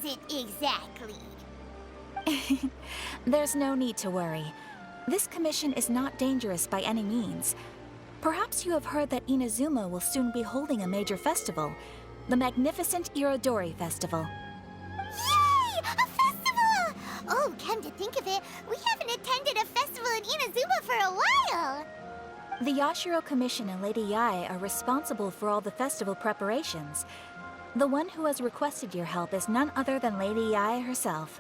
it exactly? There's no need to worry. This commission is not dangerous by any means. Perhaps you have heard that Inazuma will soon be holding a major festival, the magnificent Irodori Festival. Yay! A festival! Oh, come to think of it, we haven't attended a festival in Inazuma for a while! The Yashiro Commission and Lady Yae are responsible for all the festival preparations. The one who has requested your help is none other than Lady Yae herself.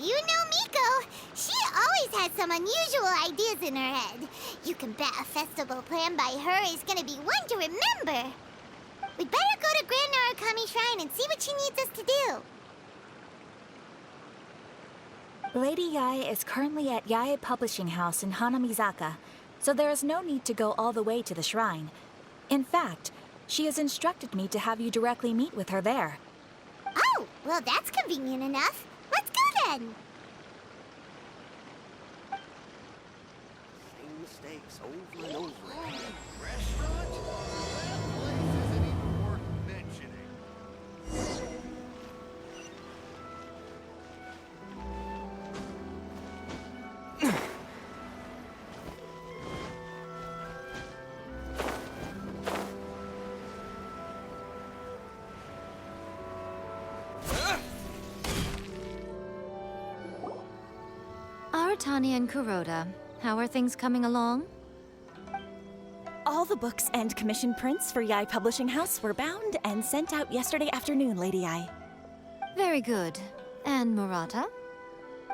You know Miko. She always has some unusual ideas in her head. You can bet a festival planned by her is gonna be one to remember. We'd better go to Grand Narukami Shrine and see what she needs us to do. Lady Yae is currently at Yae Publishing House in Hanamizaka, so there is no need to go all the way to the shrine. In fact, she has instructed me to have you directly meet with her there. Oh, well that's convenient enough. Let's go then. Same mistakes over and over again. Restaurant? That place isn't even worth mentioning. Aratani and Kuroda, how are things coming along? All the books and commission prints for Yae Publishing House were bound and sent out yesterday afternoon, Lady Yae. Very good. And Murata?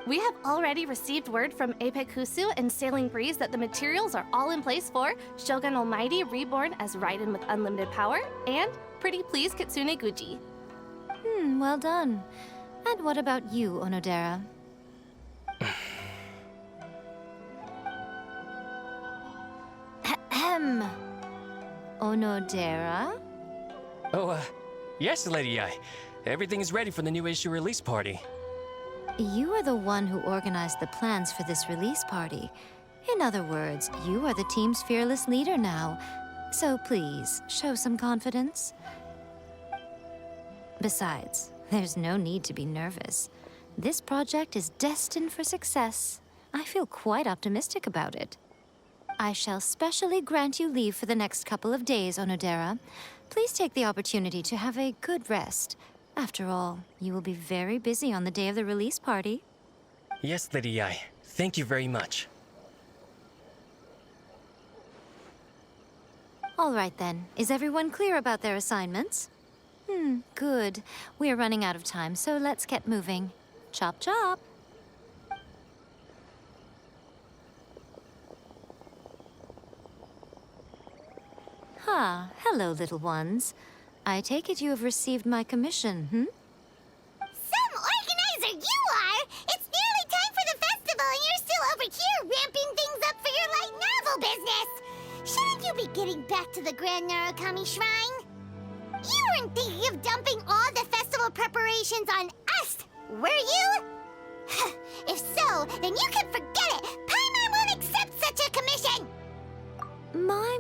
We have already received word from Apekusu and Sailing Breeze that the materials are all in place for Shogun Almighty reborn as Raiden with unlimited power and Pretty Please Kitsune Guji. Well done. And what about you, Onodera? Ahem. Onodera? Oh, yes, Lady Ai. Everything is ready for the new issue release party. You are the one who organized the plans for this release party. In other words, you are the team's fearless leader now. So please, show some confidence. Besides, there's no need to be nervous. This project is destined for success. I feel quite optimistic about it. I shall specially grant you leave for the next couple of days, Onodera. Please take the opportunity to have a good rest. After all, you will be very busy on the day of the release party. Yes, Lady Ai. Thank you very much. All right then. Is everyone clear about their assignments? Good. We are running out of time, so let's get moving. Chop chop! Hello, little ones. I take it you have received my commission, Some organizer you are! It's nearly time for the festival and you're still over here ramping things up for your light novel business! Shouldn't you be getting back to the Grand Narukami Shrine? You weren't thinking of dumping all the festival preparations on us, were you? If so, then you can forget it! Paimon won't accept such a commission!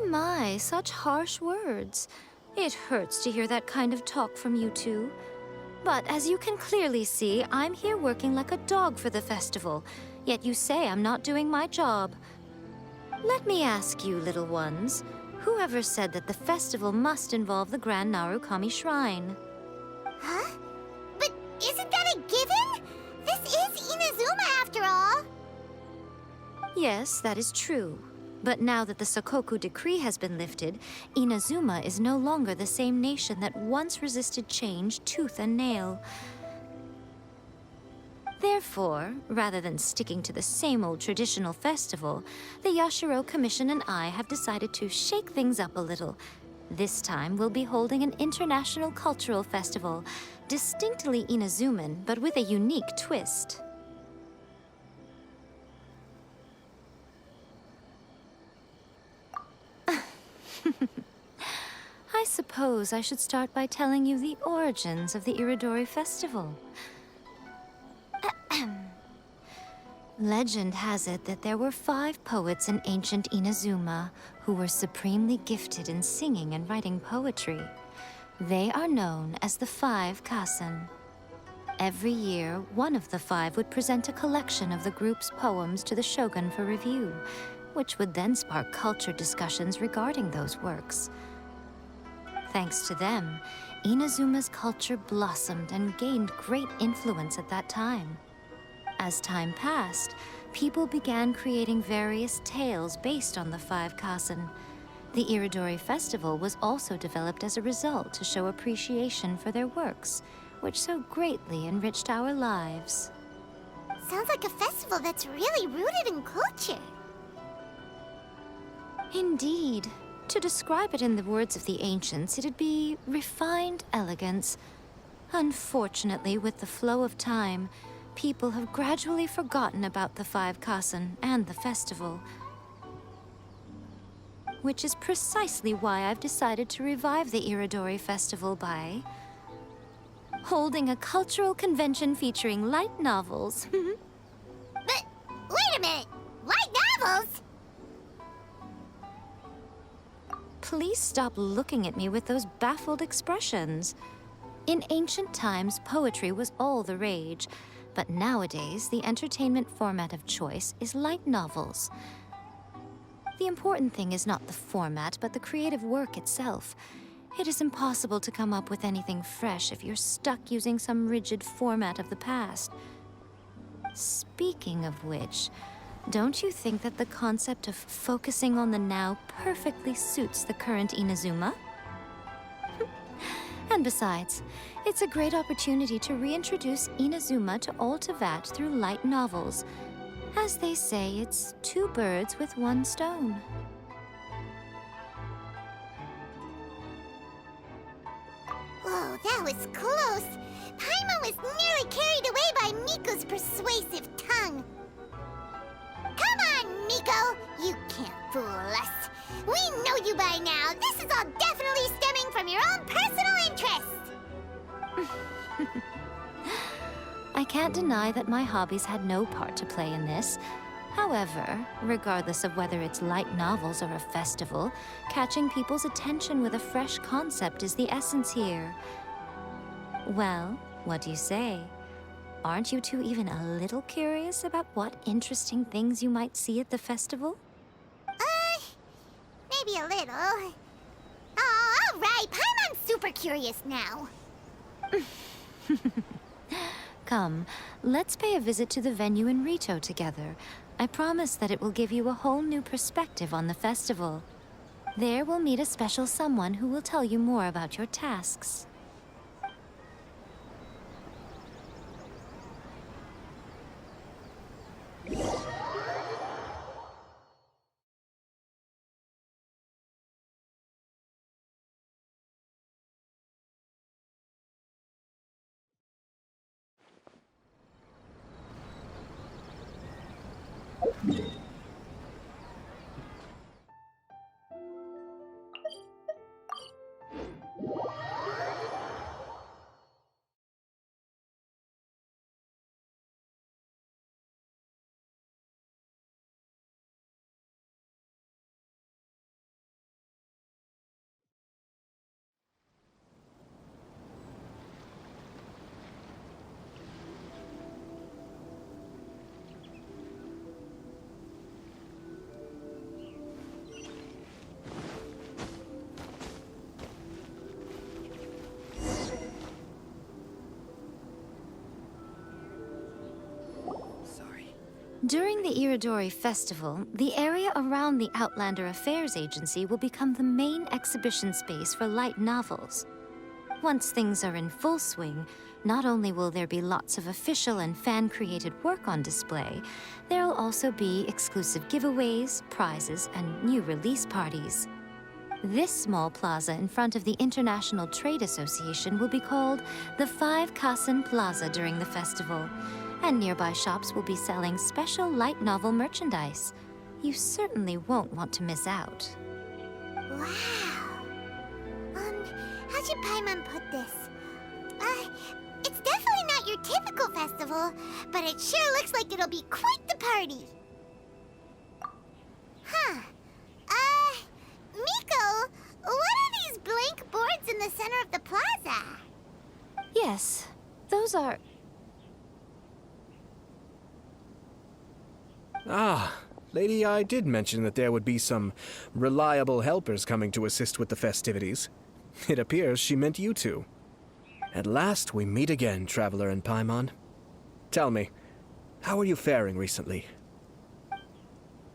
My, such harsh words. It hurts to hear that kind of talk from you two. But as you can clearly see, I'm here working like a dog for the festival, yet you say I'm not doing my job. Let me ask you, little ones, whoever said that the festival must involve the Grand Narukami Shrine? Huh? But isn't that a given? This is Inazuma after all. Yes, that is true. But now that the Sokoku decree has been lifted, Inazuma is no longer the same nation that once resisted change tooth and nail. Therefore, rather than sticking to the same old traditional festival, the Yashiro Commission and I have decided to shake things up a little. This time, we'll be holding an international cultural festival, distinctly Inazuman, but with a unique twist. I suppose I should start by telling you the origins of the Iridori Festival. Legend has it that there were 5 poets in ancient Inazuma who were supremely gifted in singing and writing poetry. They are known as the 5 Kasen. Every year, one of the 5 would present a collection of the group's poems to the shogun for review, which would then spark culture discussions regarding those works. Thanks to them, Inazuma's culture blossomed and gained great influence at that time. As time passed, people began creating various tales based on the 5 Kasen. The Iridori Festival was also developed as a result to show appreciation for their works, which so greatly enriched our lives. Sounds like a festival that's really rooted in culture. Indeed. To describe it in the words of the ancients, it'd be refined elegance. Unfortunately, with the flow of time, people have gradually forgotten about the 5 Kasen and the festival. Which is precisely why I've decided to revive the Iridori Festival by holding a cultural convention featuring light novels. But wait a minute! Light novels? Please stop looking at me with those baffled expressions. In ancient times, poetry was all the rage, but nowadays, the entertainment format of choice is light novels. The important thing is not the format, but the creative work itself. It is impossible to come up with anything fresh if you're stuck using some rigid format of the past. Speaking of which, don't you think that the concept of focusing on the now perfectly suits the current Inazuma? And besides, it's a great opportunity to reintroduce Inazuma to all Teyvat through light novels. As they say, it's 2 birds with 1 stone. Whoa, that was close. Paimon was nearly carried away by Miko's persuasive tongue. Come on, Miko! You can't fool us. We know you by now. This is all definitely stemming from your own personal interest. I can't deny that my hobbies had no part to play in this. However, regardless of whether it's light novels or a festival, catching people's attention with a fresh concept is the essence here. Well, what do you say? Aren't you two even a little curious about what interesting things you might see at the festival? Maybe a little. Oh, all right. Paimon's super curious now. Come, let's pay a visit to the venue in Rito together. I promise that it will give you a whole new perspective on the festival. There we'll meet a special someone who will tell you more about your tasks. During the Iridori Festival, the area around the Outlander Affairs Agency will become the main exhibition space for light novels. Once things are in full swing, Not only will there be lots of official and fan-created work on display, there'll also be exclusive giveaways, prizes, and new release parties. This small plaza in front of the International Trade Association will be called the 5 Kasen Plaza during the festival, and nearby shops will be selling special light novel merchandise. You certainly won't want to miss out. Wow. How should Paimon put this? It's definitely not your typical festival, but it sure looks like it'll be quite the party. Huh. Miko, what are these blank boards in the center of the plaza? Yes, those are... Ah, Lady I did mention that there would be some reliable helpers coming to assist with the festivities. It appears she meant you two. At last we meet again, Traveler and Paimon. Tell me, how are you faring recently?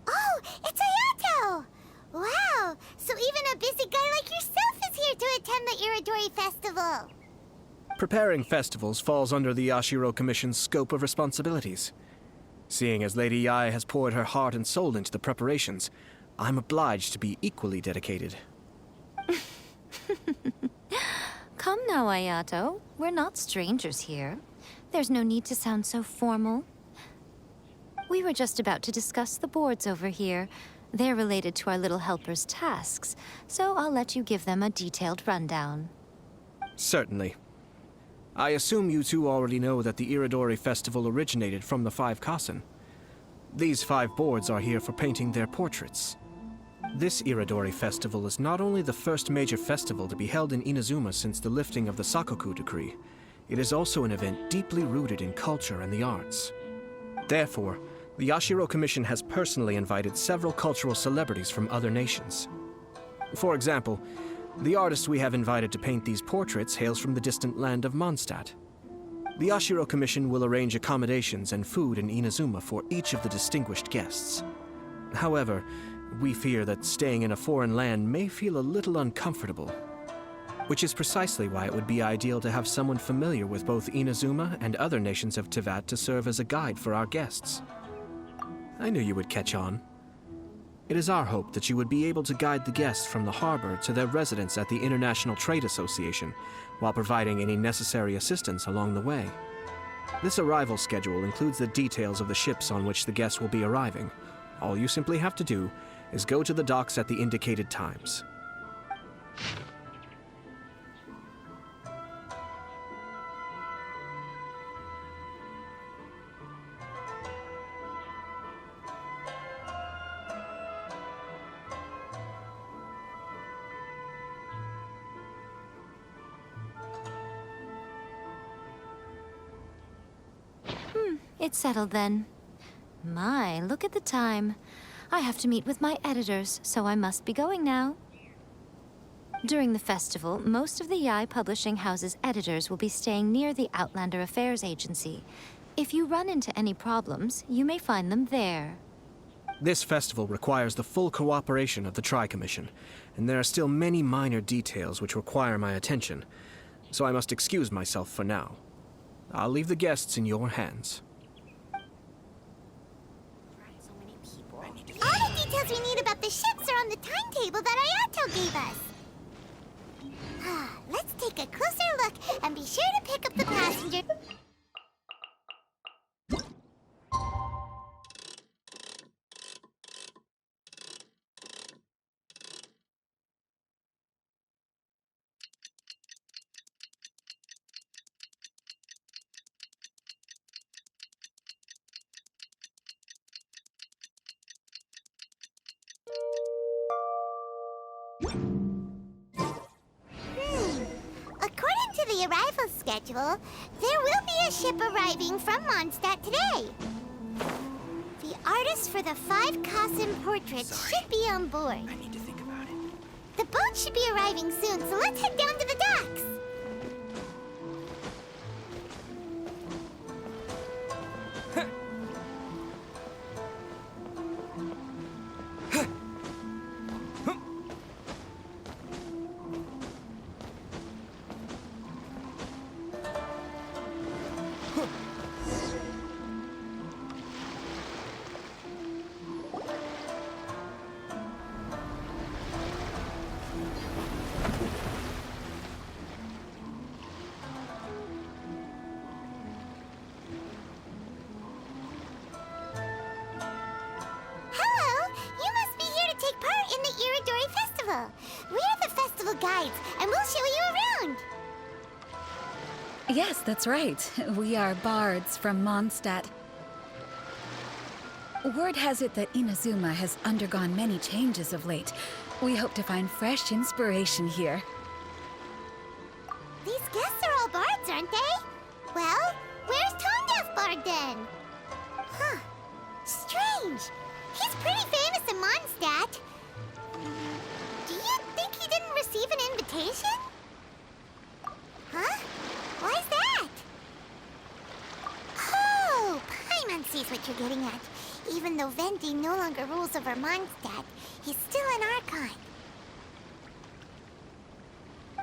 Oh, it's Ayato! Wow, so even a busy guy like yourself is here to attend the Iridori Festival. Preparing festivals falls under the Yashiro Commission's scope of responsibilities. Seeing as Lady Yae has poured her heart and soul into the preparations, I'm obliged to be equally dedicated. Come now, Ayato. We're not strangers here. There's no need to sound so formal. We were just about to discuss the boards over here. They're related to our little helper's tasks, so I'll let you give them a detailed rundown. Certainly. I assume you two already know that the Iridori Festival originated from the 5 Kasen. These 5 boards are here for painting their portraits. This Iridori Festival is not only the first major festival to be held in Inazuma since the lifting of the Sakoku decree, it is also an event deeply rooted in culture and the arts. Therefore, the Yashiro Commission has personally invited several cultural celebrities from other nations. For example, the artist we have invited to paint these portraits hails from the distant land of Mondstadt. The Yashiro Commission will arrange accommodations and food in Inazuma for each of the distinguished guests. However, we fear that staying in a foreign land may feel a little uncomfortable, which is precisely why it would be ideal to have someone familiar with both Inazuma and other nations of Teyvat to serve as a guide for our guests. I knew you would catch on. It is our hope that you would be able to guide the guests from the harbor to their residence at the International Trade Association, while providing any necessary assistance along the way. This arrival schedule includes the details of the ships on which the guests will be arriving. All you simply have to do is go to the docks at the indicated times. It's settled then. My, look at the time. I have to meet with my editors, so I must be going now. During the festival, most of the Yae Publishing House's editors will be staying near the Outlander Affairs Agency. If you run into any problems, you may find them there. This festival requires the full cooperation of the Tri-Commission, and there are still many minor details which require my attention, so I must excuse myself for now. I'll leave the guests in your hands. All the details we need about the ships are on the timetable that Ayato gave us. Let's take a closer look and be sure to pick up the passenger. According to the arrival schedule, there will be a ship arriving from Mondstadt today. The artist for the 5 Kasen portraits should be on board. I need to think about it. The boat should be arriving soon, so let's head down to the docks. guides, and we'll show you around. Yes, that's right. We are bards from Mondstadt. Word has it that Inazuma has undergone many changes of late. We hope to find fresh inspiration here. These guests are all bards, aren't they? Well, where's Tondef Bard then? Huh. Strange. He's pretty famous in Mondstadt. Do you think he didn't receive an invitation? Huh? Why's that? Oh, Paimon sees what you're getting at. Even though Venti no longer rules over Mondstadt, he's still an Archon.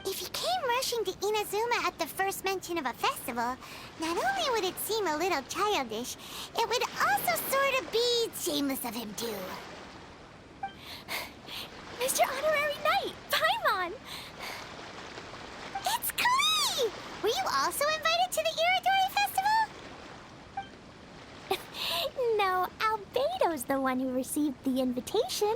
If he came rushing to Inazuma at the first mention of a festival, not only would it seem a little childish, it would also sort of be shameless of him too. Mr. Honorary Knight, Paimon! It's Klee! Were you also invited to the Iridori Festival? No, Albedo's the one who received the invitation.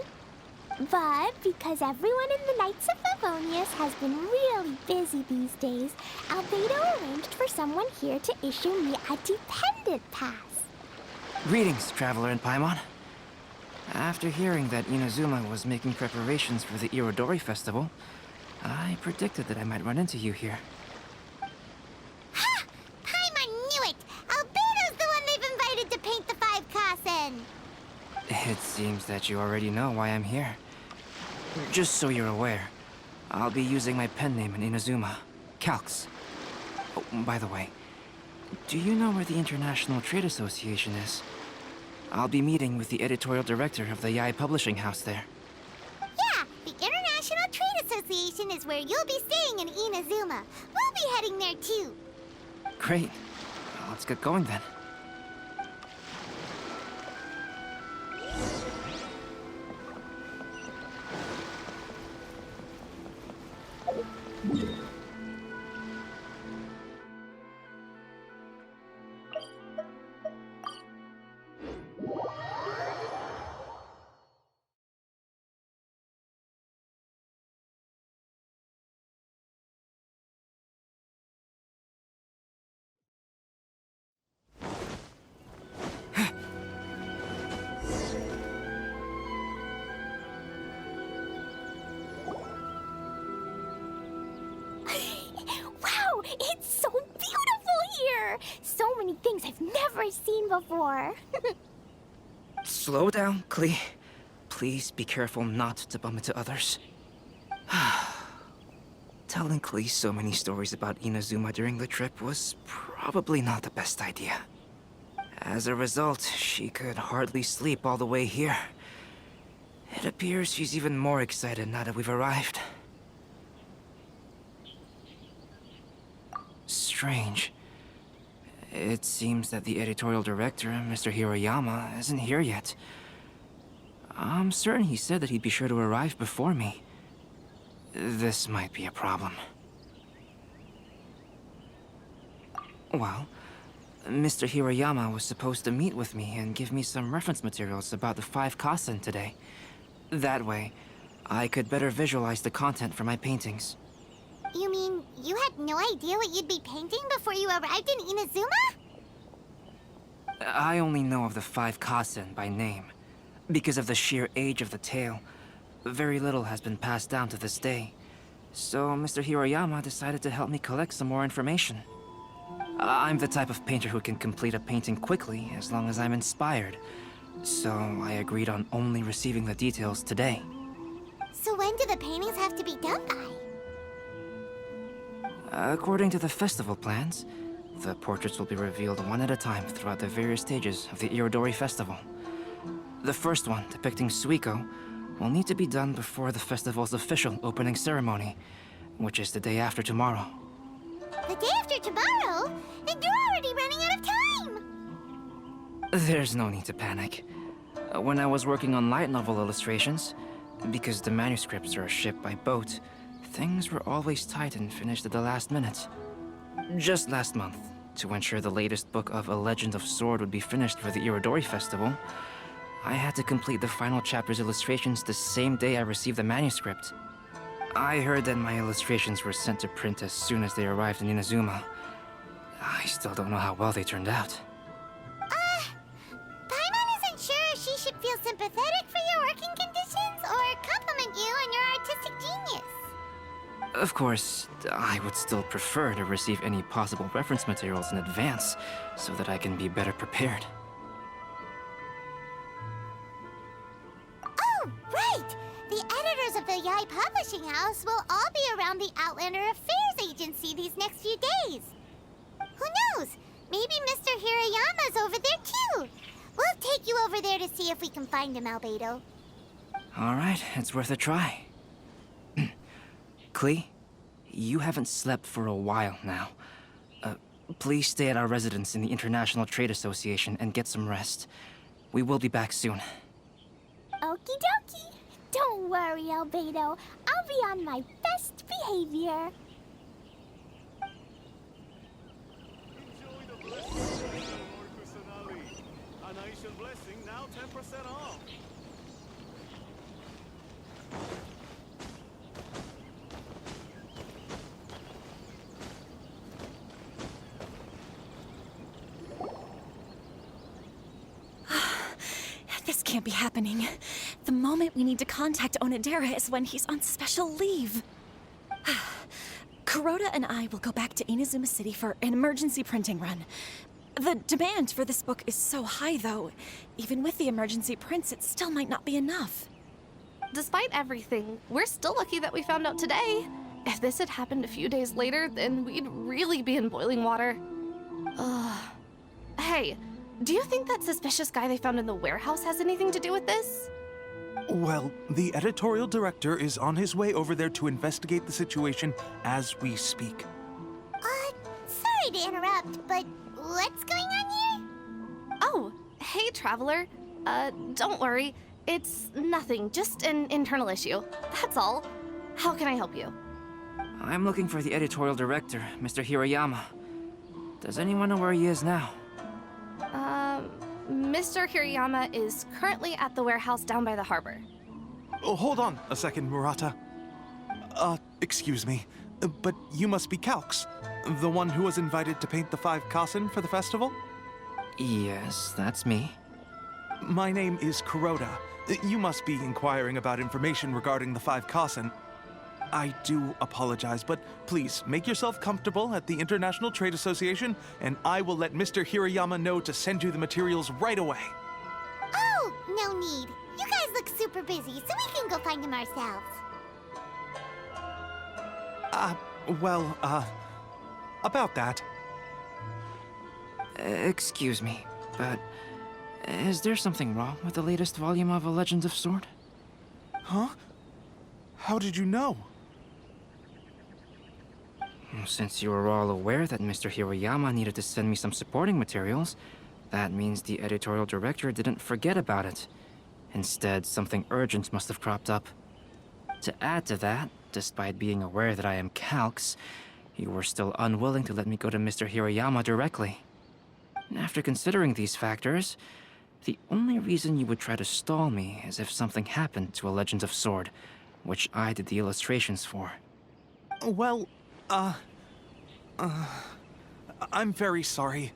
But because everyone in the Knights of Favonius has been really busy these days, Albedo arranged for someone here to issue me a dependent pass. Greetings, Traveler and Paimon. After hearing that Inazuma was making preparations for the Irodori Festival, I predicted that I might run into you here. Ha! Paimon knew it! Albedo's the one they've invited to paint the 5 Kassen! It seems that you already know why I'm here. Just so you're aware, I'll be using my pen name in Inazuma, Calx. Oh, by the way, do you know where the International Trade Association is? I'll be meeting with the editorial director of the Yae Publishing House there. Yeah, the International Trade Association is where you'll be staying in Inazuma. We'll be heading there too. Great. Let's get going then. Wow, it's so beautiful here! So many things I've never seen before. Slow down, Klee. Please be careful not to bump into others. Telling Klee so many stories about Inazuma during the trip was probably not the best idea. As a result, she could hardly sleep all the way here. It appears she's even more excited now that we've arrived. Strange. It seems that the editorial director, Mr. Hiroyama, isn't here yet. I'm certain he said that he'd be sure to arrive before me. This might be a problem. Well, Mr. Hiroyama was supposed to meet with me and give me some reference materials about the 5 Kassen today. That way, I could better visualize the content for my paintings. You mean you had no idea what you'd be painting before you arrived in Inazuma? I only know of the 5 Kassen by name. Because of the sheer age of the tale, very little has been passed down to this day. So Mr. Hiroyama decided to help me collect some more information. I'm the type of painter who can complete a painting quickly as long as I'm inspired. So I agreed on only receiving the details today. So when do the paintings have to be done by? According to the festival plans, the portraits will be revealed one at a time throughout the various stages of the Irodori Festival. The first one, depicting Suiko, will need to be done before the festival's official opening ceremony, which is the day after tomorrow. The day after tomorrow? Then you're already running out of time! There's no need to panic. When I was working on light novel illustrations, because the manuscripts are shipped by boat, things were always tight and finished at the last minute. Just last month, to ensure the latest book of A Legend of Sword would be finished for the Irodori Festival, I had to complete the final chapter's illustrations the same day I received the manuscript. I heard that my illustrations were sent to print as soon as they arrived in Inazuma. I still don't know how well they turned out. Paimon isn't sure if she should feel sympathetic for your working conditions or compliment you on your artistic genius. Of course, I would still prefer to receive any possible reference materials in advance, so that I can be better prepared. Oh, right! The editors of the Yai Publishing House will all be around the Outlander Affairs Agency these next few days. Who knows? Maybe Mr. Hirayama's over there too. We'll take you over there to see if we can find him, Albedo. Alright, it's worth a try. Klee, you haven't slept for a while now. Please stay at our residence in the International Trade Association and get some rest. We will be back soon. Okie dokie. Don't worry, Albedo. I'll be on my best behavior. Enjoy the blessing, Lord Kusanagi. An Aishan blessing, now 10% off. This can't be happening. The moment we need to contact Onodera is when he's on special leave. Kuroda and I will go back to Inazuma City for an emergency printing run. The demand for this book is so high, though. Even with the emergency prints, it still might not be enough. Despite everything, we're still lucky that we found out today. If this had happened a few days later, then we'd really be in boiling water. Hey, do you think that suspicious guy they found in the warehouse has anything to do with this? Well, the editorial director is on his way over there to investigate the situation as we speak. Sorry to interrupt, but what's going on here? Oh, hey, Traveler. Don't worry. It's nothing, just an internal issue. That's all. How can I help you? I'm looking for the editorial director, Mr. Hirayama. Does anyone know where he is now? Mr. Hirayama is currently at the warehouse down by the harbor. Oh, hold on a second, Murata. Excuse me, but you must be Calx, the one who was invited to paint the 5 Kasen for the festival? Yes, that's me. My name is Kuroda. You must be inquiring about information regarding the 5 Kasen. I do apologize, but please make yourself comfortable at the International Trade Association, and I will let Mr. Hirayama know to send you the materials right away. Oh, no need. You guys look super busy, so we can go find him ourselves. About that. Excuse me, but is there something wrong with the latest volume of A Legend of Sword? Huh? How did you know? Since you were all aware that Mr. Hirayama needed to send me some supporting materials, that means the editorial director didn't forget about it. Instead, something urgent must have cropped up. To add to that, despite being aware that I am Calx, you were still unwilling to let me go to Mr. Hirayama directly. After considering these factors, the only reason you would try to stall me is if something happened to A Legend of Sword, which I did the illustrations for. Well, I'm very sorry.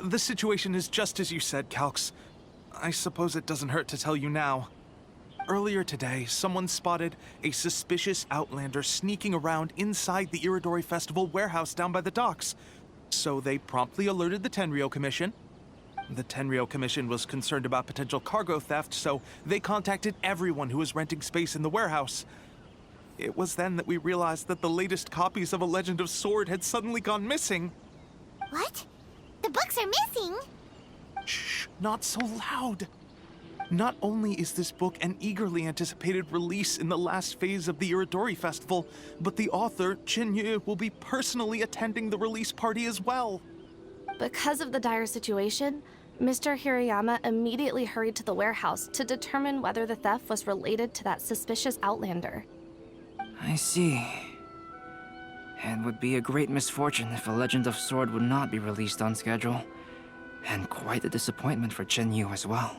The situation is just as you said, Calx. I suppose it doesn't hurt to tell you now. Earlier today, someone spotted a suspicious outlander sneaking around inside the Iridori Festival warehouse down by the docks. So they promptly alerted the Tenryou Commission. The Tenryou Commission was concerned about potential cargo theft, so they contacted everyone who was renting space in the warehouse. It was then that we realized that the latest copies of A Legend of Sword had suddenly gone missing. What? The books are missing? Shh, not so loud. Not only is this book an eagerly anticipated release in the last phase of the Iridori Festival, but the author, Chinyu, will be personally attending the release party as well. Because of the dire situation, Mr. Hirayama immediately hurried to the warehouse to determine whether the theft was related to that suspicious outlander. I see. It would be a great misfortune if A Legend of Sword would not be released on schedule. And quite a disappointment for Chenyu as well.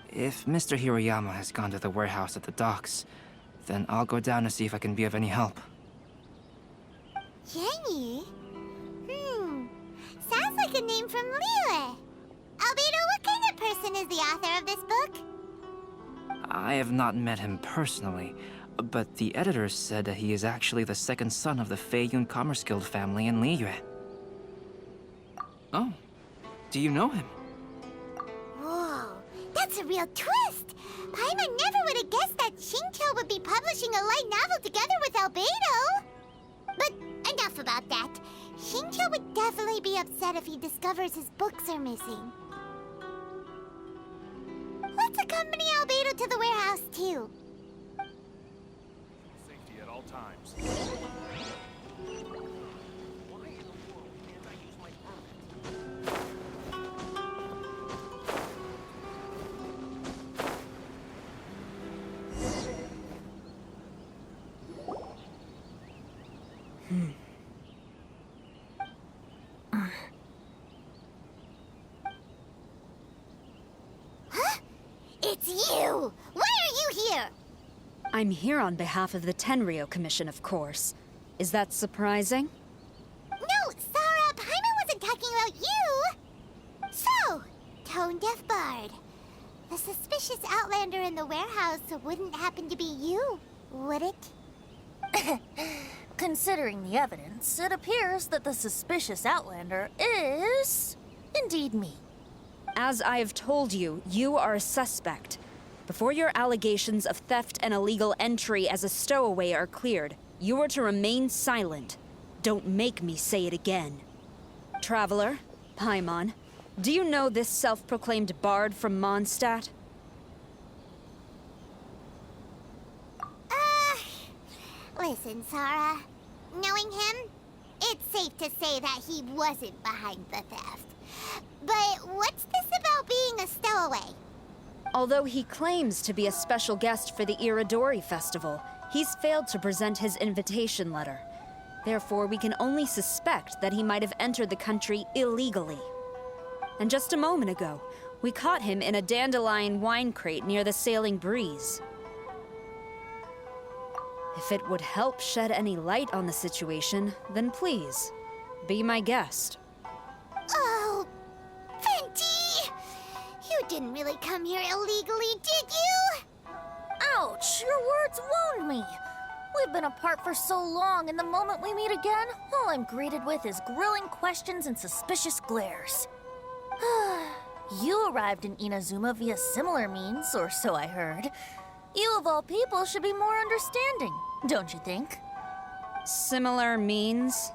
If Mr. Hirayama has gone to the warehouse at the docks, then I'll go down to see if I can be of any help. Jenny? Sounds like a name from Liyue. Albedo, what kind of person is the author of this book? I have not met him personally, but the editor said that he is actually the second son of the Feiyun Commerce Guild family in Liyue. Oh, do you know him? Whoa, that's a real twist! Paimon never would have guessed that Xingqiu would be publishing a light novel together with Albedo! But enough about that. Xingqiu would definitely be upset if he discovers his books are missing. Let's accompany Albedo to the warehouse, too. Safety at all times. Why in the world can't I use my permit? It's you! Why are you here? I'm here on behalf of the Tenryou Commission, of course. Is that surprising? No, Sarah, Paimon wasn't talking about you! So, Tone-Deaf Bard. The suspicious outlander in the warehouse wouldn't happen to be you, would it? Considering the evidence, it appears that the suspicious outlander is indeed me. As I have told you, you are a suspect. Before your allegations of theft and illegal entry as a stowaway are cleared, you are to remain silent. Don't make me say it again. Traveler, Paimon, do you know this self-proclaimed bard from Mondstadt? Listen, Sarah. Knowing him, it's safe to say that he wasn't behind the theft. But what's this about being a stowaway? Although he claims to be a special guest for the Iridori Festival, he's failed to present his invitation letter. Therefore, we can only suspect that he might have entered the country illegally. And just a moment ago, we caught him in a dandelion wine crate near the Sailing Breeze. If it would help shed any light on the situation, then please, be my guest. Oh, Venti! You didn't really come here illegally, did you? Ouch! Your words wound me! We've been apart for so long, and the moment we meet again, all I'm greeted with is grilling questions and suspicious glares. You arrived in Inazuma via similar means, or so I heard. You of all people should be more understanding, don't you think? Similar means?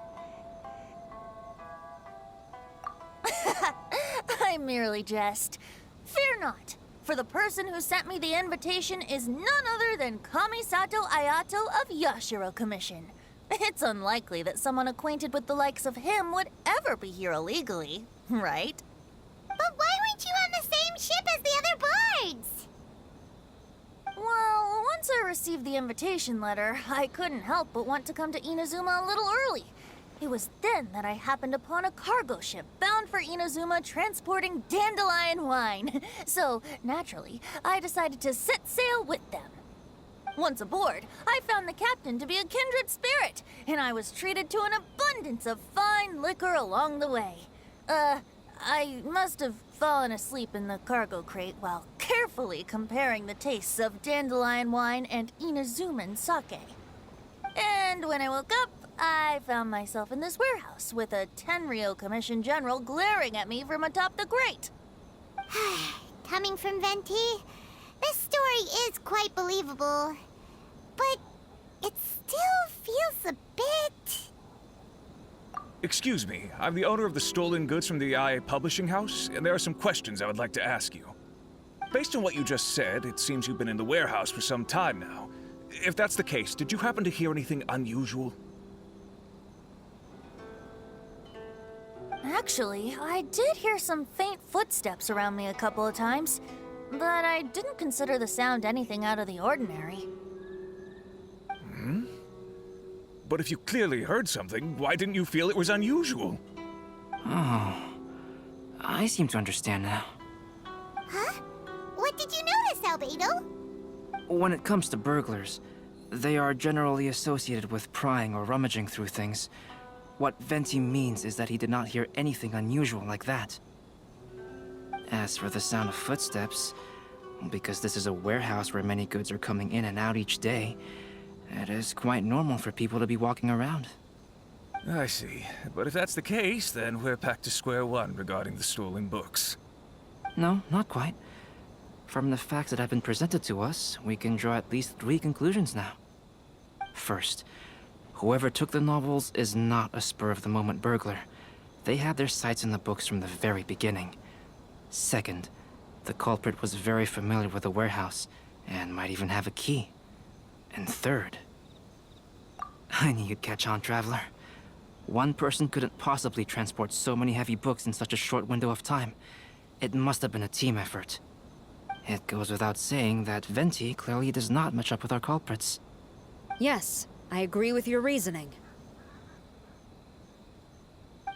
I merely jest. Fear not, for the person who sent me the invitation is none other than Kamisato Ayato of Yashiro Commission. It's unlikely that someone acquainted with the likes of him would ever be here illegally, right? But why weren't you on the same ship as the other bards? Well, once I received the invitation letter, I couldn't help but want to come to Inazuma a little early. It was then that I happened upon a cargo ship bound for Inazuma transporting dandelion wine. So, naturally, I decided to set sail with them. Once aboard, I found the captain to be a kindred spirit, and I was treated to an abundance of fine liquor along the way. I must have fallen asleep in the cargo crate while carefully comparing the tastes of dandelion wine and Inazuman sake. And when I woke up, I found myself in this warehouse with a Tenryou Commission general glaring at me from atop the grate. Coming from Venti, this story is quite believable. But it still feels a bit... Excuse me, I'm the owner of the stolen goods from the IA publishing house, and there are some questions I would like to ask you. Based on what you just said, it seems you've been in the warehouse for some time now. If that's the case, did you happen to hear anything unusual? Actually, I did hear some faint footsteps around me a couple of times, but I didn't consider the sound anything out of the ordinary. But if you clearly heard something, why didn't you feel it was unusual? Oh, I seem to understand now. Huh? What did you notice, Albedo? When it comes to burglars, They are generally associated with prying or rummaging through things. What Venti means is that he did not hear anything unusual like that. As for the sound of footsteps, because this is a warehouse where many goods are coming in and out each day, it is quite normal for people to be walking around. I see. But if that's the case, then we're back to square one regarding the stolen books. No, not quite. From the facts that have been presented to us, we can draw at least 3 conclusions now. First, whoever took the novels is not a spur-of-the-moment burglar. They had their sights on the books from the very beginning. Second, the culprit was very familiar with the warehouse, and might even have a key. And third... I knew you'd catch on, Traveler. One person couldn't possibly transport so many heavy books in such a short window of time. It must have been a team effort. It goes without saying that Venti clearly does not match up with our culprits. Yes, I agree with your reasoning.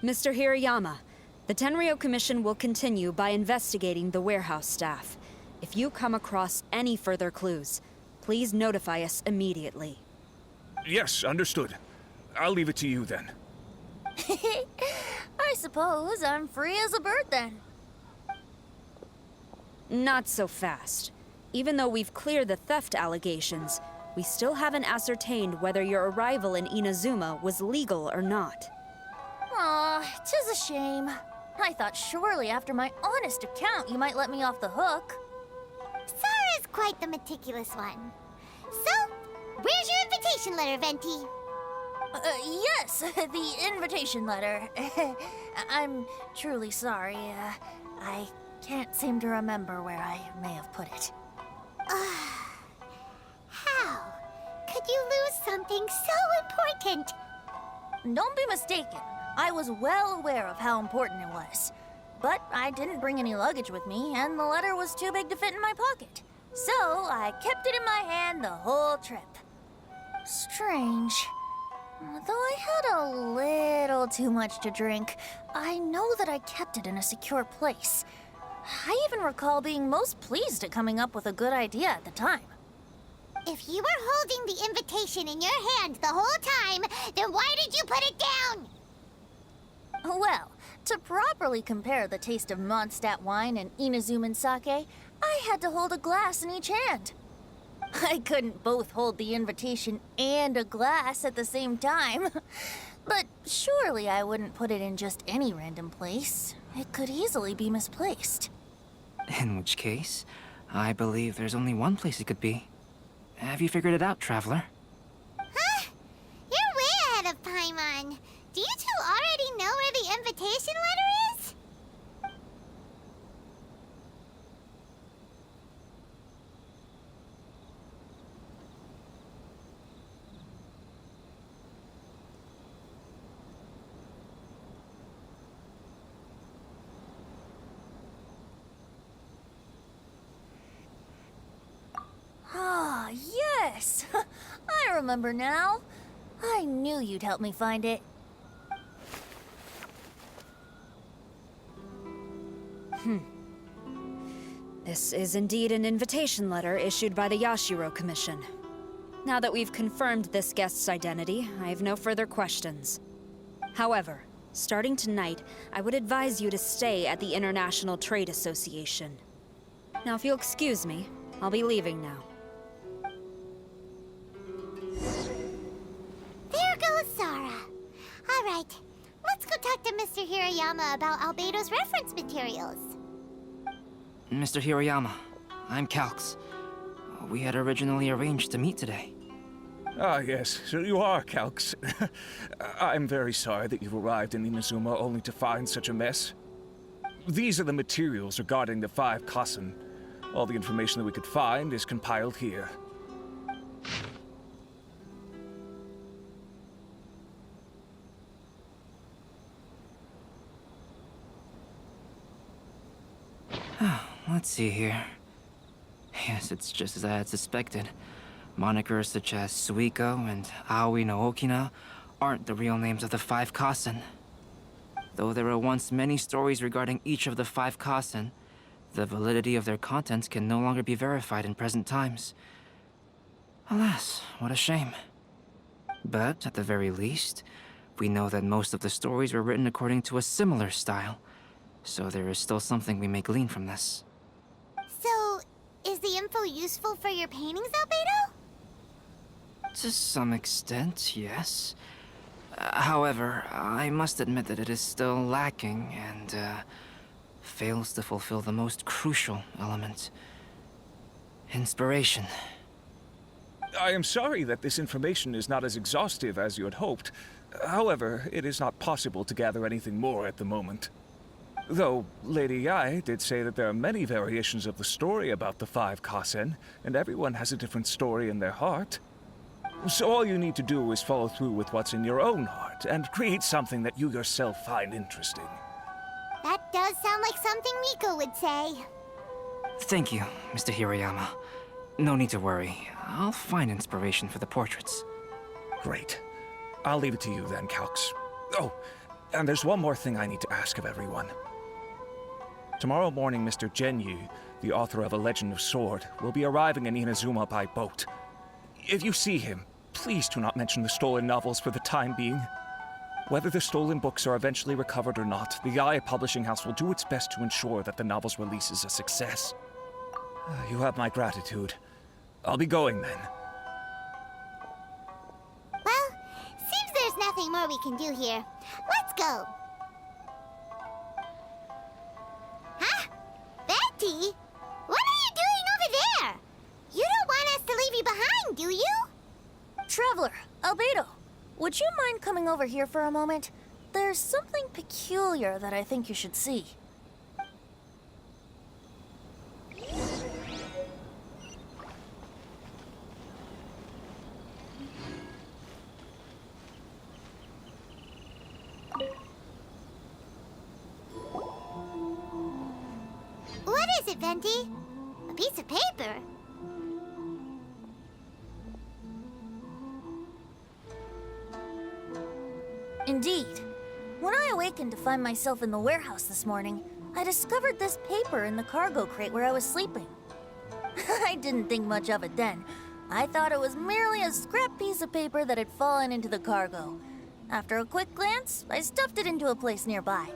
Mr. Hirayama, the Tenryo Commission will continue by investigating the warehouse staff. If you come across any further clues, please notify us immediately. Yes, understood. I'll leave it to you then. I suppose I'm free as a bird then. Not so fast. Even though we've cleared the theft allegations, we still haven't ascertained whether your arrival in Inazuma was legal or not. Aw, 'tis a shame. I thought surely after my honest account you might let me off the hook. Sara's quite the meticulous one. So, where's your invitation letter, Venti? Yes, the invitation letter. I'm truly sorry. I can't seem to remember where I may have put it. How could you lose something so important? Don't be mistaken. I was well aware of how important it was. But I didn't bring any luggage with me, and the letter was too big to fit in my pocket. So I kept it in my hand the whole trip. Strange. Though I had a little too much to drink, I know that I kept it in a secure place. I even recall being most pleased at coming up with a good idea at the time. If you were holding the invitation in your hand the whole time, then why did you put it down? Well, to properly compare the taste of Mondstadt wine and Inazuman sake, I had to hold a glass in each hand. I couldn't both hold the invitation and a glass at the same time. But surely I wouldn't put it in just any random place. It could easily be misplaced. In which case, I believe there's only one place it could be. Have you figured it out, Traveler? Huh? You're way ahead of Paimon. Do you two already know where the invitation letter is? Ah, yes! I remember now. I knew you'd help me find it. This is indeed an invitation letter issued by the Yashiro Commission. Now that we've confirmed this guest's identity, I have no further questions. However, starting tonight, I would advise you to stay at the International Trade Association. Now, if you'll excuse me, I'll be leaving now. There goes Sara. All right, let's go talk to Mr. Hirayama about Albedo's reference materials. Mr. Hirayama, I'm Calx. We had originally arranged to meet today. Ah, yes, so you are Calx. I'm very sorry that you've arrived in Inazuma only to find such a mess. These are the materials regarding the 5 Kassen. All the information that we could find is compiled here. Let's see here. Yes, it's just as I had suspected. Monikers such as Suiko and Aoi no Okina aren't the real names of the 5 Kassen. Though there were once many stories regarding each of the 5 Kassen, the validity of their contents can no longer be verified in present times. Alas, what a shame. But at the very least, we know that most of the stories were written according to a similar style, so there is still something we may glean from this. So, is the info useful for your paintings, Albedo? To some extent, yes. However, I must admit that it is still lacking and fails to fulfill the most crucial element. Inspiration. I am sorry that this information is not as exhaustive as you had hoped. However, it is not possible to gather anything more at the moment. Though, Lady Yae did say that there are many variations of the story about the 5 Kasen, and everyone has a different story in their heart. So all you need to do is follow through with what's in your own heart, and create something that you yourself find interesting. That does sound like something Miko would say. Thank you, Mr. Hirayama. No need to worry. I'll find inspiration for the portraits. Great. I'll leave it to you then, Calx. Oh, and there's one more thing I need to ask of everyone. Tomorrow morning, Mr. Genyu, the author of A Legend of Sword, will be arriving in Inazuma by boat. If you see him, please do not mention the stolen novels for the time being. Whether the stolen books are eventually recovered or not, the Yae Publishing House will do its best to ensure that the novel's release is a success. You have my gratitude. I'll be going then. Well, seems there's nothing more we can do here. Let's go. Huh? Betty? What are you doing over there? You don't want us to leave you behind, do you? Traveler, Albedo, would you mind coming over here for a moment? There's something peculiar that I think you should see. What is it, Venti? A piece of paper? Indeed. When I awakened to find myself in the warehouse this morning, I discovered this paper in the cargo crate where I was sleeping. I didn't think much of it then. I thought it was merely a scrap piece of paper that had fallen into the cargo. After a quick glance, I stuffed it into a place nearby.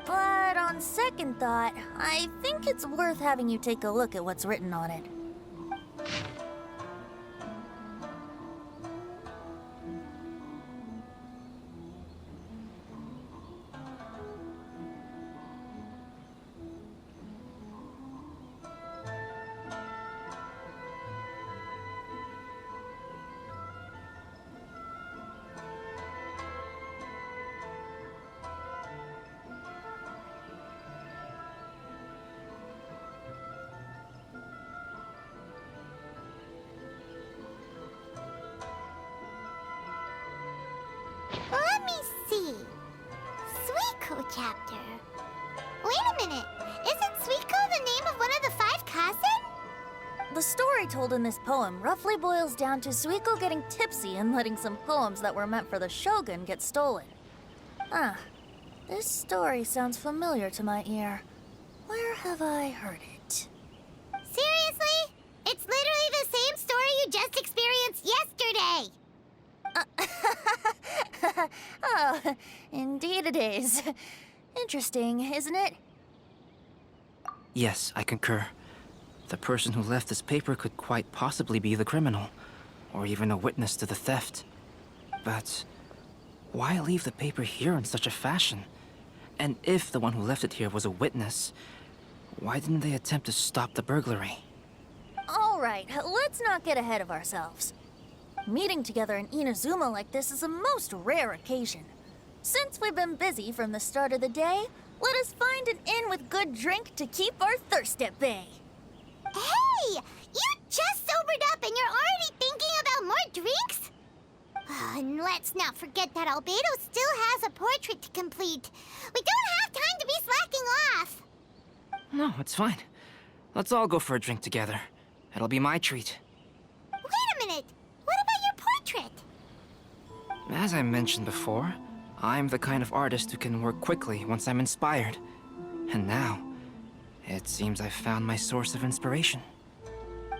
But on second thought, I think it's worth having you take a look at what's written on it. Let me see. Suiko chapter. Wait a minute. Isn't Suiko the name of one of the 5 Kasen? The story told in this poem roughly boils down to Suiko getting tipsy and letting some poems that were meant for the Shogun get stolen. Ah, this story sounds familiar to my ear. Where have I heard it? Seriously? It's literally the same story you just experienced yesterday. Oh, indeed it is. Interesting, isn't it? Yes, I concur. The person who left this paper could quite possibly be the criminal, or even a witness to the theft. But why leave the paper here in such a fashion? And if the one who left it here was a witness, why didn't they attempt to stop the burglary? All right, let's not get ahead of ourselves. Meeting together in Inazuma like this is a most rare occasion. Since we've been busy from the start of the day, let us find an inn with good drink to keep our thirst at bay. Hey! You just sobered up and you're already thinking about more drinks? And let's not forget that Albedo still has a portrait to complete. We don't have time to be slacking off. No, it's fine. Let's all go for a drink together. It'll be my treat. Wait a minute. What about your portrait? As I mentioned before, I'm the kind of artist who can work quickly once I'm inspired. And now, it seems I've found my source of inspiration.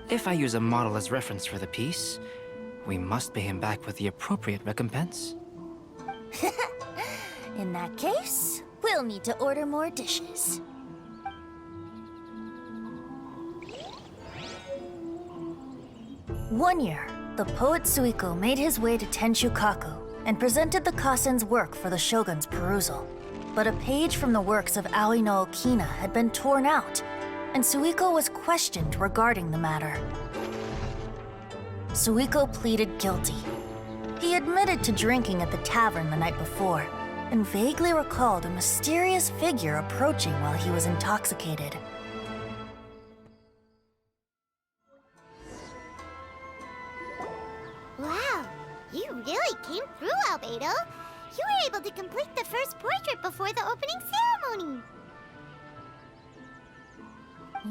If I use a model as reference for the piece, we must pay him back with the appropriate recompense. In that case, we'll need to order more dishes. One year, the poet Suiko made his way to Tenshukaku and presented the Kasen's work for the shogun's perusal. But a page from the works of Aoi no Okina had been torn out, and Suiko was questioned regarding the matter. Suiko pleaded guilty. He admitted to drinking at the tavern the night before, and vaguely recalled a mysterious figure approaching while he was intoxicated. Wow, you really came through, Albedo. You were able to complete the first portrait before the opening ceremony.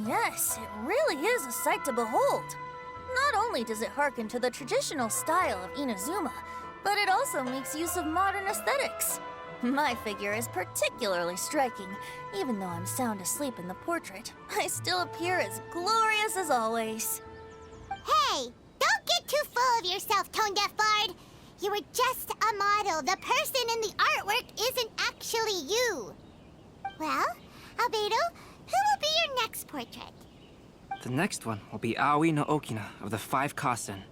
Yes, it really is a sight to behold. Not only does it harken to the traditional style of Inazuma, but it also makes use of modern aesthetics. My figure is particularly striking. Even though I'm sound asleep in the portrait, I still appear as glorious as always. Hey, don't get too full of yourself, tone-deaf bard. You were just a model. The person in the artwork isn't actually you. Well, Albedo, who will be your next portrait? The next one will be Aoi no Okina of the 5 Kasen.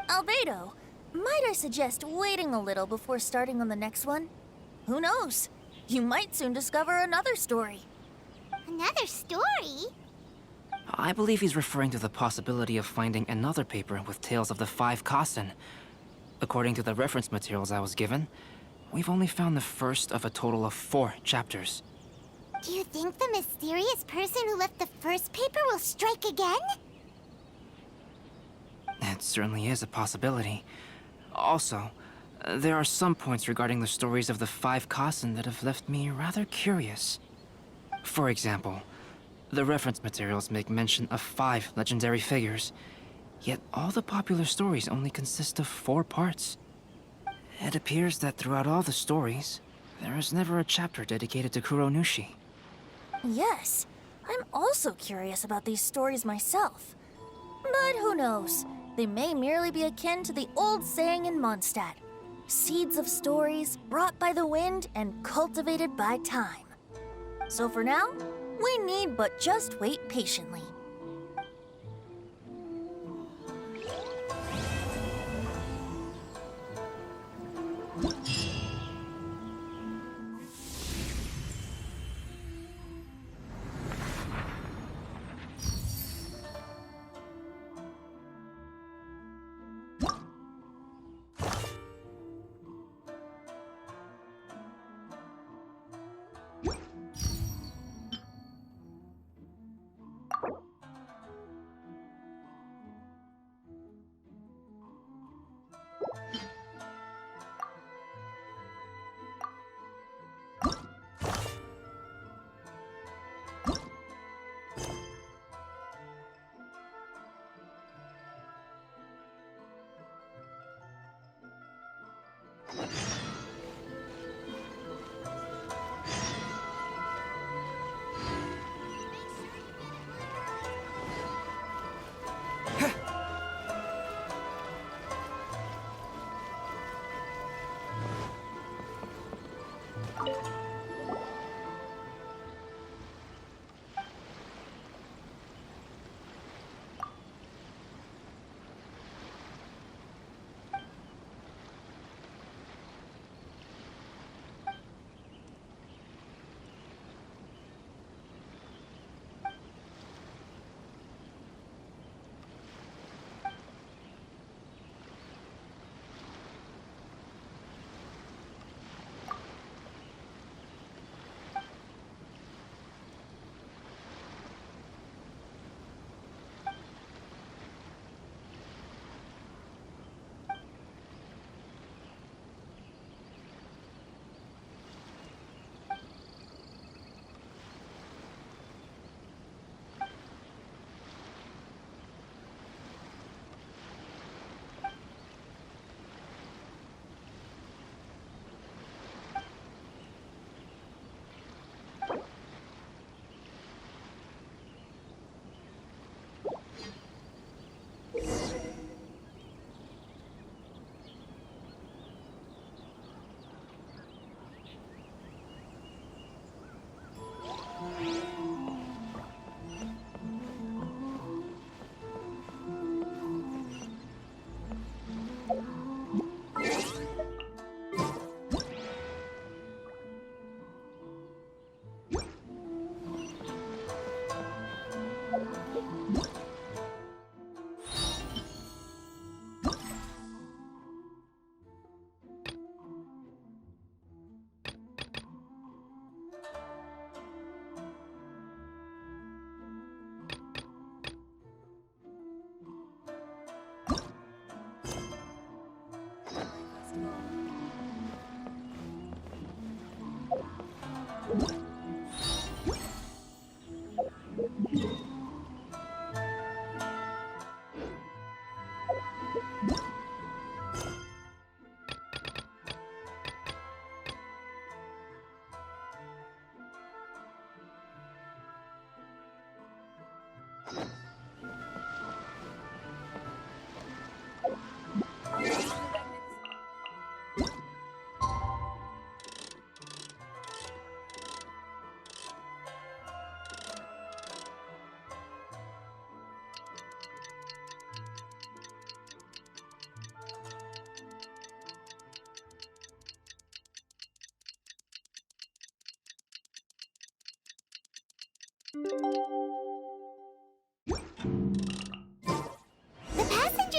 Albedo, might I suggest waiting a little before starting on the next one? Who knows? You might soon discover another story. Another story? I believe he's referring to the possibility of finding another paper with tales of the 5 Kasen. According to the reference materials I was given, we've only found the first of a total of 4 chapters. Do you think the mysterious person who left the first paper will strike again? It certainly is a possibility. Also, there are some points regarding the stories of the 5 Kasen that have left me rather curious. For example, the reference materials make mention of 5 legendary figures, yet all the popular stories only consist of 4 parts. It appears that throughout all the stories, there is never a chapter dedicated to Kuronushi. Yes, I'm also curious about these stories myself. But who knows? They may merely be akin to the old saying in Mondstadt. Seeds of stories brought by the wind and cultivated by time. So for now, we need but just wait patiently.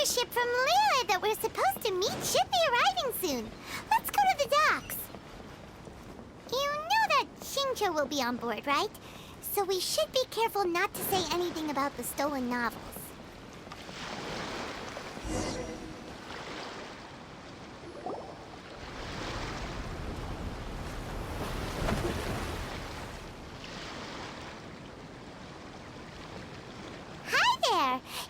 another ship from Liyue that we're supposed to meet should be arriving soon. Let's go to the docks. You know that Xingqiu will be on board, right? So we should be careful not to say anything about the stolen novels.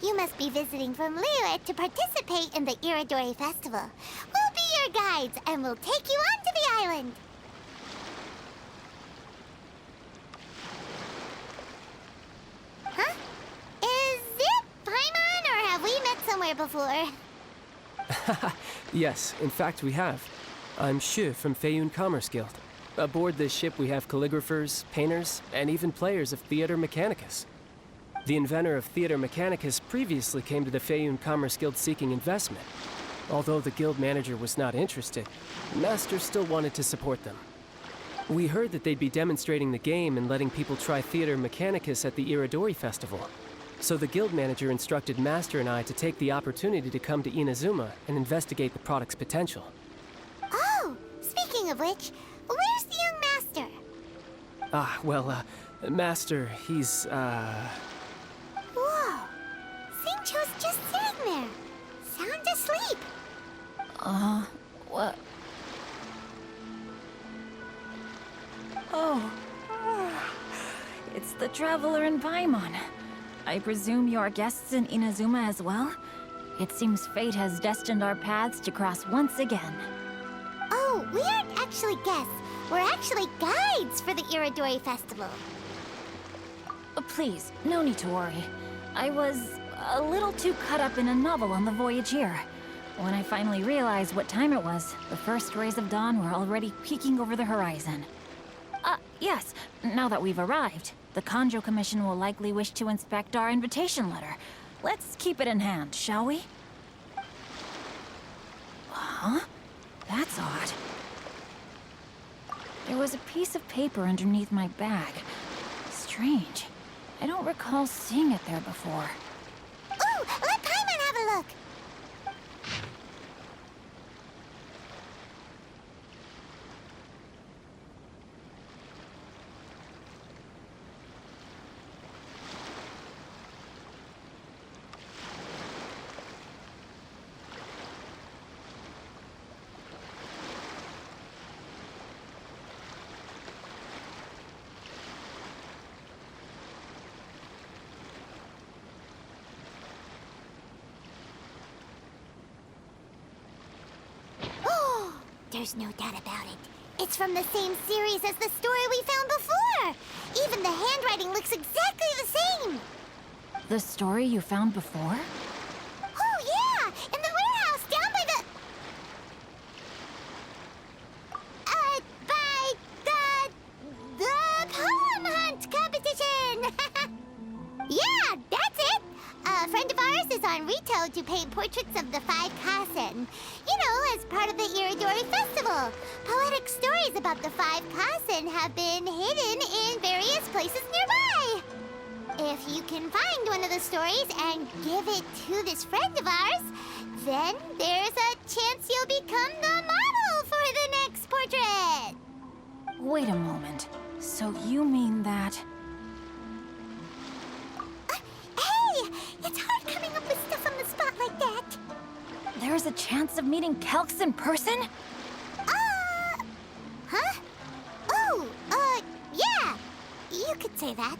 You must be visiting from Liyue to participate in the Irodori Festival. We'll be your guides, and we'll take you onto the island. Huh? Is it Paimon, or have we met somewhere before? Yes, in fact we have. I'm Txue from Feiyun Commerce Guild. Aboard this ship we have calligraphers, painters, and even players of Theater Mechanicus. The inventor of Theater Mechanicus previously came to the Feiyun Commerce Guild seeking investment. Although the guild manager was not interested, Master still wanted to support them. We heard that they'd be demonstrating the game and letting people try Theater Mechanicus at the Irodori Festival. So the guild manager instructed Master and I to take the opportunity to come to Inazuma and investigate the product's potential. Oh, speaking of which, where's the young Master? Master, he's, Whoa! Xingqiu's just sitting there, sound asleep. What? Oh. It's the Traveler and Paimon. I presume you're guests in Inazuma as well? It seems fate has destined our paths to cross once again. Oh, we aren't actually guests. We're actually guides for the Irodori Festival. Please, no need to worry. I was a little too caught up in a novel on the voyage here. When I finally realized what time it was, the first rays of dawn were already peeking over the horizon. Yes, now that we've arrived, the Kanjo Commission will likely wish to inspect our invitation letter. Let's keep it in hand, shall we? Huh? That's odd. There was a piece of paper underneath my bag. Strange. I don't recall seeing it there before. Ooh, let Paimon have a look! There's no doubt about it. It's from the same series as the story we found before! Even the handwriting looks exactly the same! The story you found before? Oh, yeah! In the warehouse down by the poem hunt competition! Yeah, that's it! A friend of ours is on Rito to paint portraits of the 5 Kasen. You know, as part of the Irodori Festival. Poetic stories about the 5 Kasen have been hidden in various places nearby. If you can find one of the stories and give it to this friend of ours, then there's a chance you'll become the model for the next portrait. Wait a moment. So you mean that... Hey! It's hard coming up with stuff on the spot like that. There's a chance of meeting Calx in person? Huh? Oh, yeah. You could say that.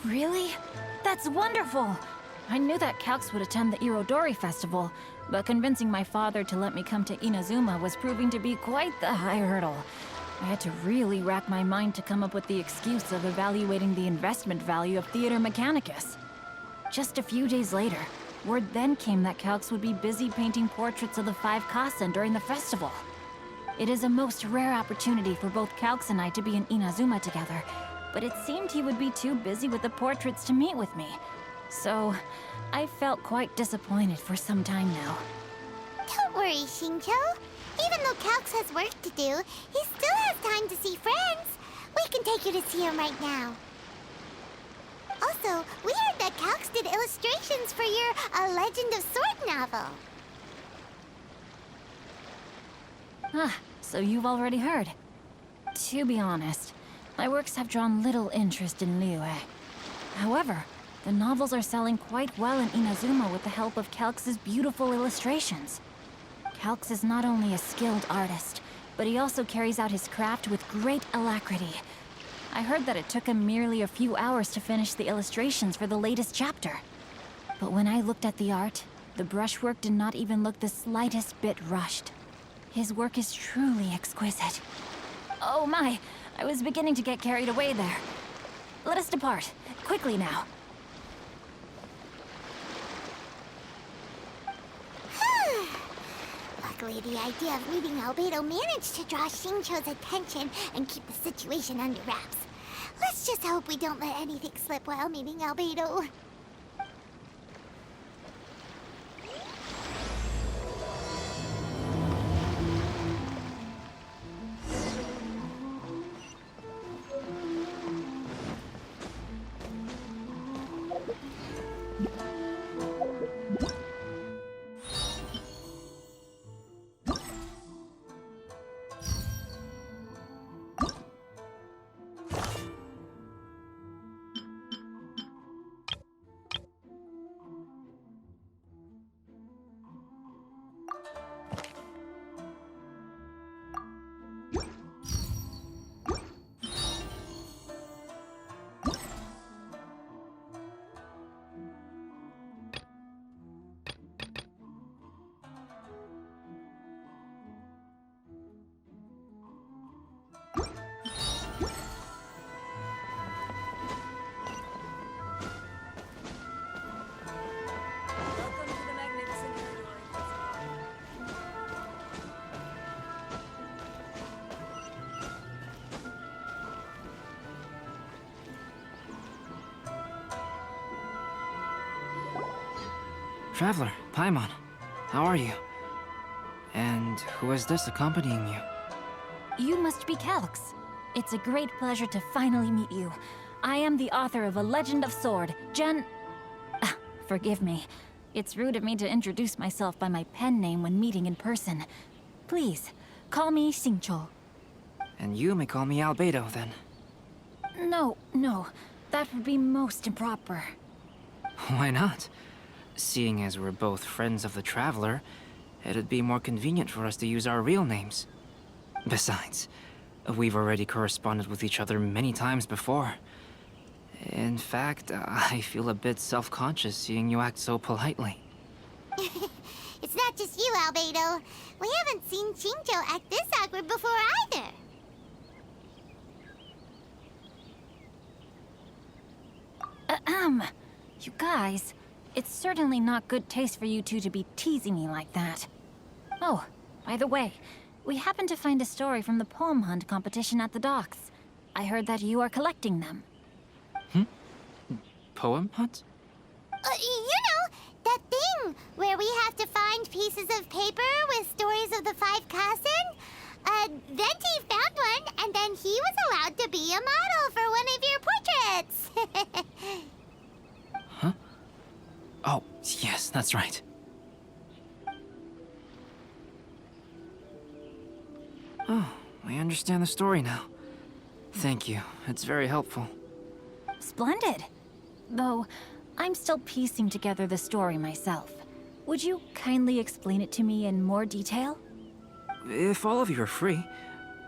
Really? That's wonderful! I knew that Calx would attend the Irodori Festival, but convincing my father to let me come to Inazuma was proving to be quite the high hurdle. I had to really rack my mind to come up with the excuse of evaluating the investment value of Theater Mechanicus. Just a few days later, word then came that Calx would be busy painting portraits of the 5 Kasen during the festival. It is a most rare opportunity for both Calx and I to be in Inazuma together, but it seemed he would be too busy with the portraits to meet with me. So, I felt quite disappointed for some time now. Don't worry, Xingqiu. Even though Calx has work to do, he still has time to see friends. We can take you to see him right now. Also, we heard that Calx did illustrations for your A Legend of Sword novel. Ah, so you've already heard. To be honest, my works have drawn little interest in Liyue. However, the novels are selling quite well in Inazuma with the help of Calx's beautiful illustrations. Calx is not only a skilled artist, but he also carries out his craft with great alacrity. I heard that it took him merely a few hours to finish the illustrations for the latest chapter. But when I looked at the art, the brushwork did not even look the slightest bit rushed. His work is truly exquisite. Oh my, I was beginning to get carried away there. Let us depart, quickly now. Luckily, the idea of meeting Albedo managed to draw Xingqiu's attention and keep the situation under wraps. Let's just hope we don't let anything slip while meeting Albedo. Traveler, Paimon, how are you? And who is this accompanying you? You must be Calx. It's a great pleasure to finally meet you. I am the author of A Legend of Sword, forgive me. It's rude of me to introduce myself by my pen name when meeting in person. Please, call me Xingqiu. And you may call me Albedo, then. No, that would be most improper. Why not? Seeing as we're both friends of the Traveler, it'd be more convenient for us to use our real names. Besides, we've already corresponded with each other many times before. In fact, I feel a bit self-conscious seeing you act so politely. It's not just you, Albedo. We haven't seen Xingqiu act this awkward before either. You guys, it's certainly not good taste for you two to be teasing me like that. Oh, by the way, we happened to find a story from the poem hunt competition at the docks. I heard that you are collecting them. Poem hunt? You know, that thing where we have to find pieces of paper with stories of the 5 Kassen. Venti found one, and then he was allowed to be a model for one of your portraits. Huh? Oh, yes, that's right. Oh, I understand the story now. Thank you. It's very helpful. Splendid. Though, I'm still piecing together the story myself. Would you kindly explain it to me in more detail? If all of you are free,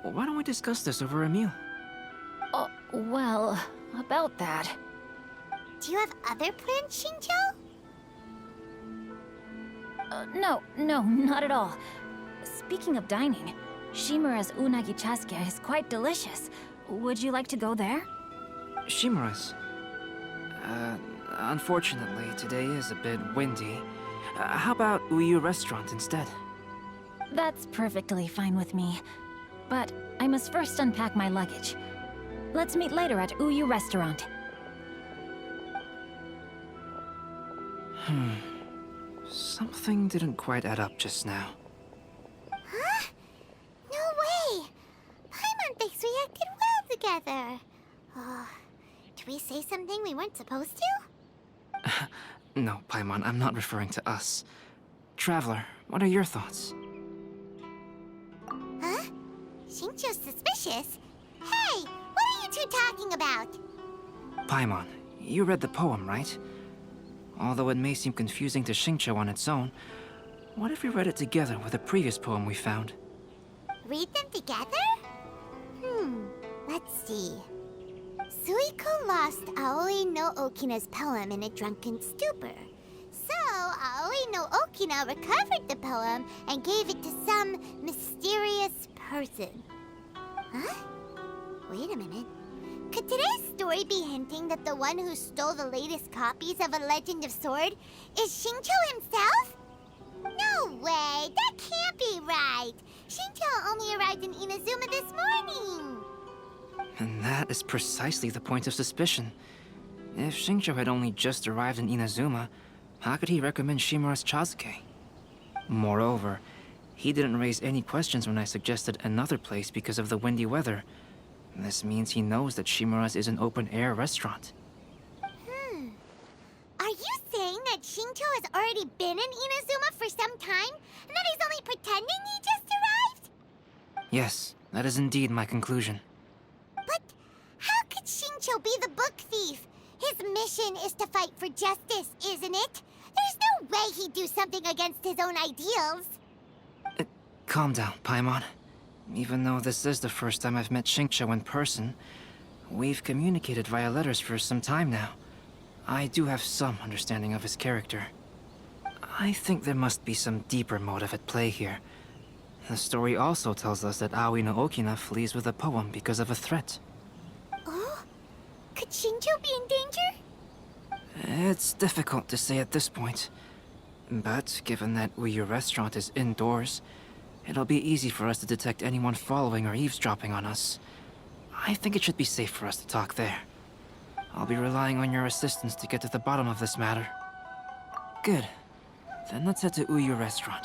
why don't we discuss this over a meal? Well, about that. Do you have other plans, Xingqiu? No, not at all. Speaking of dining, Shimura's unagi chasuke is quite delicious. Would you like to go there? Shimura's? Unfortunately, today is a bit windy. How about Uyu Restaurant instead? That's perfectly fine with me. But I must first unpack my luggage. Let's meet later at Uyu Restaurant. Something didn't quite add up just now. Huh? No way! Paimon thinks we acted well together. Oh, did we say something we weren't supposed to? No, Paimon, I'm not referring to us. Traveler, what are your thoughts? Huh? Xingqiu's suspicious? Hey, what are you two talking about? Paimon, you read the poem, right? Although it may seem confusing to Xingqiu on its own, what if we read it together with a previous poem we found? Read them together? Let's see. Suiko lost Aoi no Okina's poem in a drunken stupor. So, Aoi no Okina recovered the poem and gave it to some mysterious person. Huh? Wait a minute. Could today's story be hinting that the one who stole the latest copies of A Legend of Sword is Xingqiu himself? No way! That can't be right! Xingqiu only arrived in Inazuma this morning! And that is precisely the point of suspicion. If Xingqiu had only just arrived in Inazuma, how could he recommend Shimura's Chazuke? Moreover, he didn't raise any questions when I suggested another place because of the windy weather. This means he knows that Shimura's is an open-air restaurant. Are you saying that Xingqiu has already been in Inazuma for some time, and that he's only pretending he just arrived? Yes, that is indeed my conclusion. But how could Xingqiu be the book thief? His mission is to fight for justice, isn't it? There's no way he'd do something against his own ideals. Calm down, Paimon. Even though this is the first time I've met Xingqiu in person, we've communicated via letters for some time now. I do have some understanding of his character. I think there must be some deeper motive at play here. The story also tells us that Aoi no Okina flees with a poem because of a threat. Oh? Could Xingqiu be in danger? It's difficult to say at this point. But given that Uyu Restaurant is indoors, it'll be easy for us to detect anyone following or eavesdropping on us. I think it should be safe for us to talk there. I'll be relying on your assistance to get to the bottom of this matter. Good. Then let's head to Uyu Restaurant.